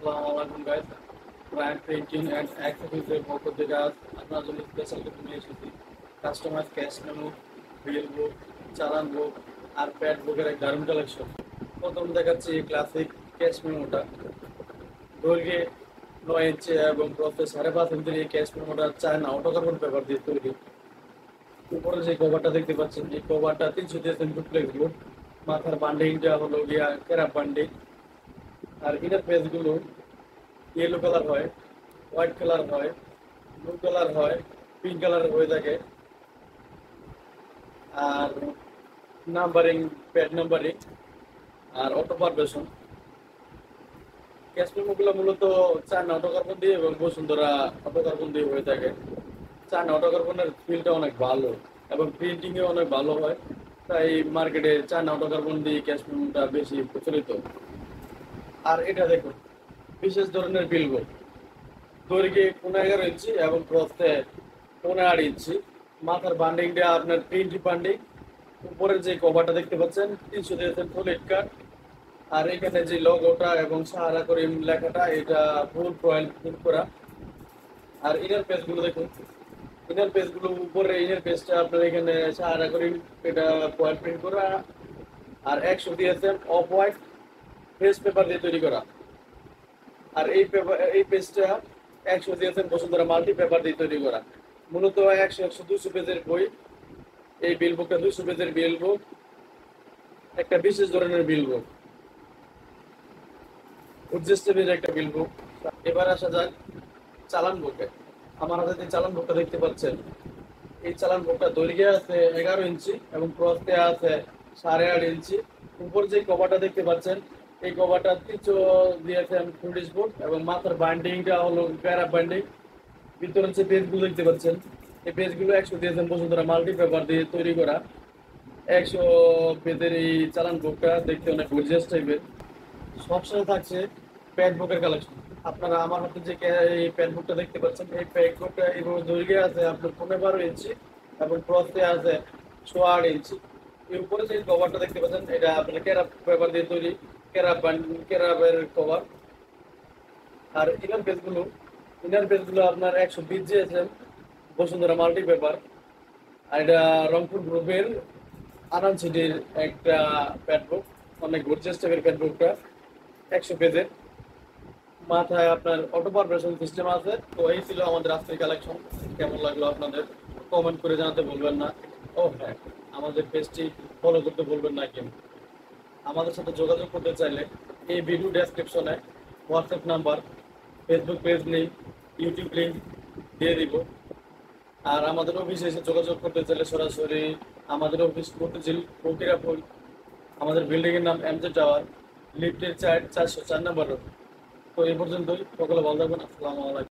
আসসালামু আলাইকুম guys. Prime printing and অ্যাক্সেসরিজের পক্ষ থেকে আজ আপনার জন্য স্পেশাল কিছু নিয়ে এসেছি। কাস্টমাইজ ক্যাশ মেমো, বিল বুক, চালান বুক আর প্যাড বুকের এক দারুণ কালেকশন। প্রথম দেখাচ্ছি ক্লাসিক ক্যাশ মেমোটা। দৈর্ঘ্যে 9 ইঞ্চি এবং প্রস্থে 5.5 ইঞ্চির এই ক্যাশ মেমোটা চায়না অটোকার্বন পেপার দিয়ে তৈরি। উপরে যে কভারটা দেখতে পাচ্ছেন, এই কভারটা 300 ডুপ্লেক্স বোর্ড। মাথার বান্ডিংটা হলো গিয়া ক্যারাপ বান্ডিং। আর ইনার পেজগুলো ইয়েলো কালার হয়, হোয়াইট কালার হয়, ব্লু কালার হয়, পিঙ্ক কালার হয়ে থাকে। আর নাম্বারিং, প্যাড নাম্বারিং আর অটো পারবেশন। ক্যাশ মেমোগুলো মূলত চায়না অটোকার্বন দিয়ে এবং বসুন্ধরা অটোকার্বন দিয়ে হয়ে থাকে। চায়না অটোকার্বনের ফিলটা অনেক ভালো এবং প্রিন্টিংয়ে অনেক ভালো হয়, তাই মার্কেটে চায়না অটোকার্বন দিয়ে ক্যাশ মেমোটা বেশি প্রচলিত। আর এটা দেখুন, বিশেষ ধরনের বিলবোর্ড। দৈর্ঘ্যে 15 ইঞ্চি এবং প্রস্থে 15 ইঞ্চি। মাথার বান্ডিংটা আপনার প্রিন্ট বান্ডিং। উপরের যে কভারটা দেখতে পাচ্ছেন 300 দিয়েছেন ফুল কাট। আর এখানে যে লোগোটা এবং সাহারা করিম লেখাটা, এটা ফুল ফয়েল প্রিন্ট করা। আর ইনার পেজগুলো দেখুন, ইনার পেজগুলো উপরে ইনার পেজটা আপনার এখানে সাহারা করিম, এটা ফয়েল প্রিন্ট করা। আর 100 দিয়েছেন অফ হোয়াইট ফ্রেশ পেপার দিয়ে তৈরি করা। আর এই পেপার, এই পেজটা 100 দিয়েছেন বসুন্ধরা মাল্টি পেপার দিয়ে তৈরি করা। মূলত 100, 100, 200 পেজের বই। এই বিল বুকটা 200 পেজের বিল বুক, একটা বিশেষ ধরনের বিল বুক, উজ্জেস্টের একটা বিল বুক। এবার আসা যাক চালান বুকে। আমার হাতে যে চালান বুকটা দেখতে পাচ্ছেন, এই চালান বুকটা দৈর্ঘ্যে আছে 11 ইঞ্চি এবং প্রস্থে আছে 8.5 ইঞ্চি। উপর যে কভারটা দেখতে পাচ্ছেন, এই কভারটা 300 দিয়েছেন ফুডিশ বোর্ড এবং মাথার বাইন্ডিংটা হলো প্যারা বাইন্ডিং। ভিতরের যে পেজগুলো দেখতে পাচ্ছেন, এই পেজগুলো 100 দিয়েছেন বসুন্ধরা মাল্টি পেপার দিয়ে তৈরি করা। 100 পেজের এই চালান বুকটা দেখতে অনেক গর্জিয়াস টাইপের। সবসময় থাকছে প্যাড বুকের কালেকশন। আপনারা আমার হাতে যে এই প্যাড বুকটা দেখতে পাচ্ছেন, এই প্যাড বুকটা এইভাবে দৈর্ঘ্যে আছে আপনার 15 ইঞ্চি এবং প্রস্থে আছে 8.5 ইঞ্চি। এর উপরে যে কভারটা দেখতে পাচ্ছেন, এটা আপনার ক্যারাপ পেপার দিয়ে তৈরি, ক্যারাপের কভার। আর ইনার পেজগুলো আপনার 120 দিয়েছেন বসুন্ধরা মাল্টি পেপার। আর এটা রংপুর গ্রুপের আনান সিটির একটা প্যাড বুক, অনেক গর্জিয়াস টাইপের প্যাড বুকটা, 100 পেজের। মাথায় আপনার অটো পারফেশন সিস্টেম আছে। তো এই ছিল আমাদের আজকের কালেকশন। কেমন লাগলো আপনাদের কমেন্ট করে জানাতে ভুলবেন না। ও হ্যাঁ, আমাদের পেজটি ফলো করতে ভুলবেন না। কিন্তু আমাদের সাথে যোগাযোগ করতে চাইলে এই ভিডিও ডেসক্রিপশনে WhatsApp number, Facebook page link, YouTube link দিয়ে দিব। আর আমাদের অফিসে এসে যোগাযোগ করতে চাইলে সরাসরি আমাদের অফিস মতিঝিল ফকিরাপুর। আমাদের বিল্ডিংয়ের নাম এমজে টাওয়ার, লিফটের 404 নম্বর রোড। তো এই পর্যন্তই, সকলে ভালো থাকবেন। আসসালামু আলাইকুম।